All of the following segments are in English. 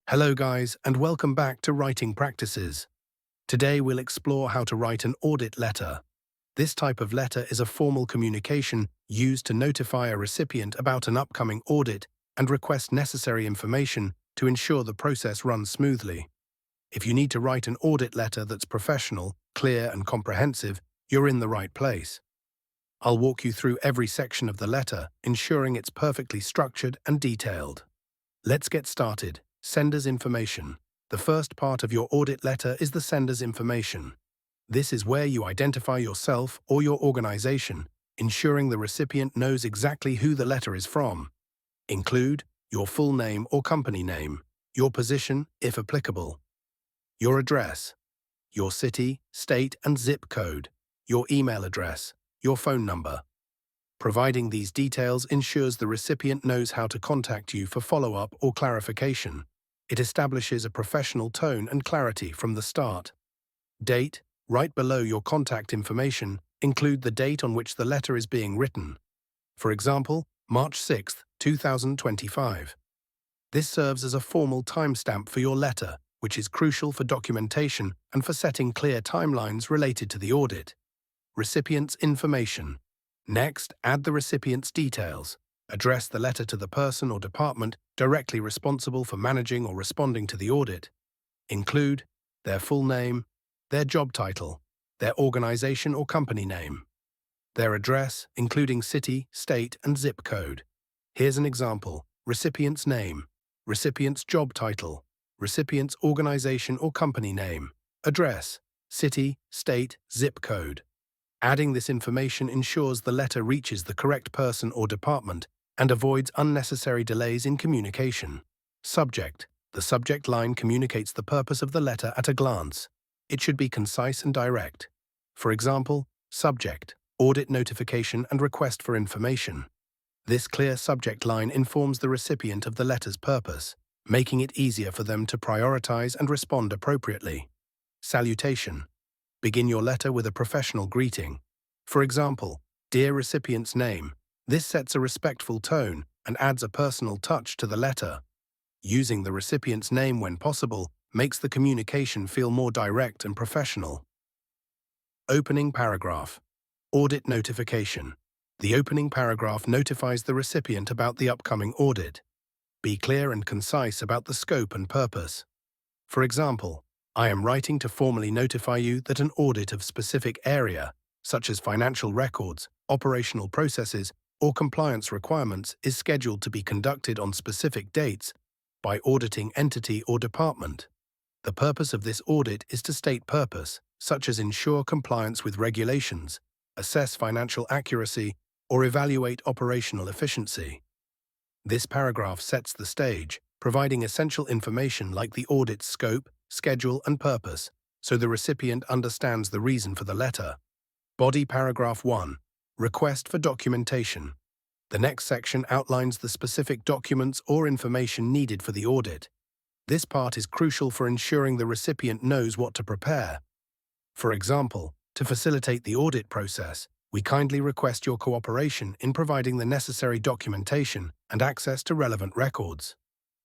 Hello guys, and welcome back to Writing Practices. Today we'll explore how to write an audit letter. This type of letter is a formal communication used to notify a recipient about an upcoming audit and request necessary information to ensure the process runs smoothly. If you need to write an audit letter that's professional, clear and comprehensive, you're in the right place. I'll walk you through every section of the letter, ensuring it's perfectly structured and detailed. Let's get started. Sender's information. The first part of your audit letter is the sender's information. This is where you identify yourself or your organization, ensuring the recipient knows exactly who the letter is from. Include your full name or company name, your position, if applicable, your address, your city, state and zip code, your email address, your phone number. Providing these details ensures the recipient knows how to contact you for follow-up or clarification. It establishes a professional tone and clarity from the start. Date. Right below your contact information, include the date on which the letter is being written. For example, March 6, 2025. This serves as a formal timestamp for your letter, which is crucial for documentation and for setting clear timelines related to the audit. Recipient's information. Next, add the recipient's details. Address the letter to the person or department directly responsible for managing or responding to the audit. Include their full name, their job title, their organization or company name, their address, including city, state, and zip code. Here's an example: recipient's name, recipient's job title, recipient's organization or company name, address, city, state, zip code. Adding this information ensures the letter reaches the correct person or department and avoids unnecessary delays in communication. Subject. The subject line communicates the purpose of the letter at a glance. It should be concise and direct. For example, subject, audit notification and request for information. This clear subject line informs the recipient of the letter's purpose, making it easier for them to prioritize and respond appropriately. Salutation. Begin your letter with a professional greeting. For example, dear recipient's name. This sets a respectful tone and adds a personal touch to the letter. Using the recipient's name when possible makes the communication feel more direct and professional. Opening paragraph. Audit notification. The opening paragraph notifies the recipient about the upcoming audit. Be clear and concise about the scope and purpose. For example, I am writing to formally notify you that an audit of specific area, such as financial records, operational processes, or compliance requirements, is scheduled to be conducted on specific dates by auditing entity or department. The purpose of this audit is to state purpose, such as ensure compliance with regulations, assess financial accuracy, or evaluate operational efficiency. This paragraph sets the stage, providing essential information like the audit's scope, schedule, and purpose, so the recipient understands the reason for the letter. Body paragraph 1. Request for documentation. The next section outlines the specific documents or information needed for the audit. This part is crucial for ensuring the recipient knows what to prepare. For example, to facilitate the audit process, we kindly request your cooperation in providing the necessary documentation and access to relevant records.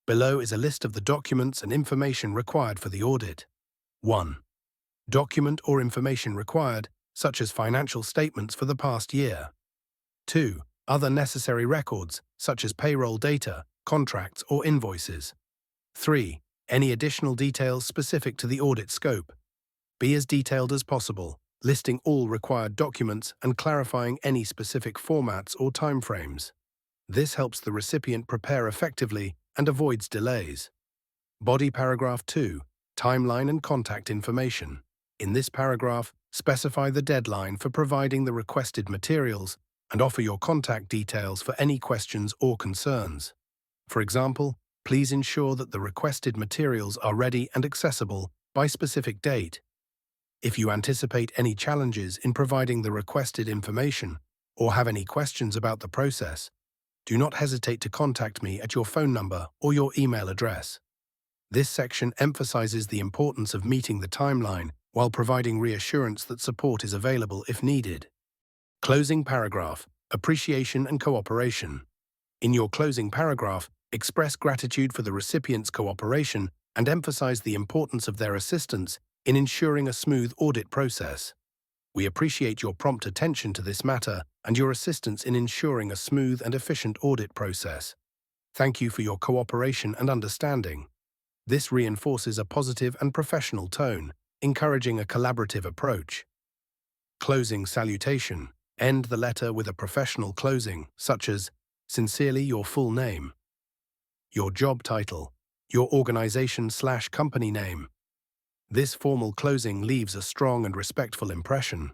Below is a list of the documents and information required for the audit. 1. Document or information required, such as financial statements for the past year. 2. Other necessary records, such as payroll data, contracts, or invoices. 3. Any additional details specific to the audit scope. Be as detailed as possible, listing all required documents and clarifying any specific formats or timeframes. This helps the recipient prepare effectively and avoids delays. Body paragraph 2. Timeline and contact information. In this paragraph, specify the deadline for providing the requested materials and offer your contact details for any questions or concerns. For example, please ensure that the requested materials are ready and accessible by specific date. If you anticipate any challenges in providing the requested information or have any questions about the process, do not hesitate to contact me at your phone number or your email address. This section emphasizes the importance of meeting the timeline while providing reassurance that support is available if needed. Closing paragraph. Appreciation and cooperation. In your closing paragraph, Express gratitude for the recipient's cooperation and emphasize the importance of their assistance in ensuring a smooth audit process. We appreciate your prompt attention to this matter and your assistance in ensuring a smooth and efficient audit process. Thank you for your cooperation and understanding. This reinforces a positive and professional tone, encouraging a collaborative approach. Closing salutation. End the letter with a professional closing, such as, "Sincerely, your full name," your job title, your organization/company name. This formal closing leaves a strong and respectful impression.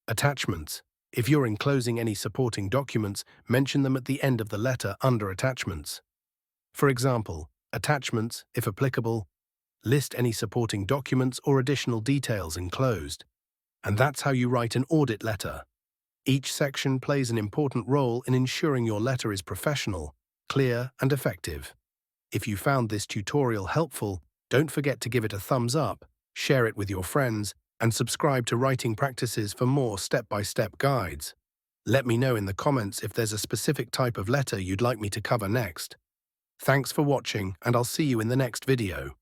Attachments. If you're enclosing any supporting documents, mention them at the end of the letter under attachments. For example, attachments, if applicable, list any supporting documents or additional details enclosed. And that's how you write an audit letter. Each section plays an important role in ensuring your letter is professional, clear, and effective. If you found this tutorial helpful, don't forget to give it a thumbs up, share it with your friends, and subscribe to Writing Practices for more step-by-step guides. Let me know in the comments if there's a specific type of letter you'd like me to cover next. Thanks for watching, and I'll see you in the next video.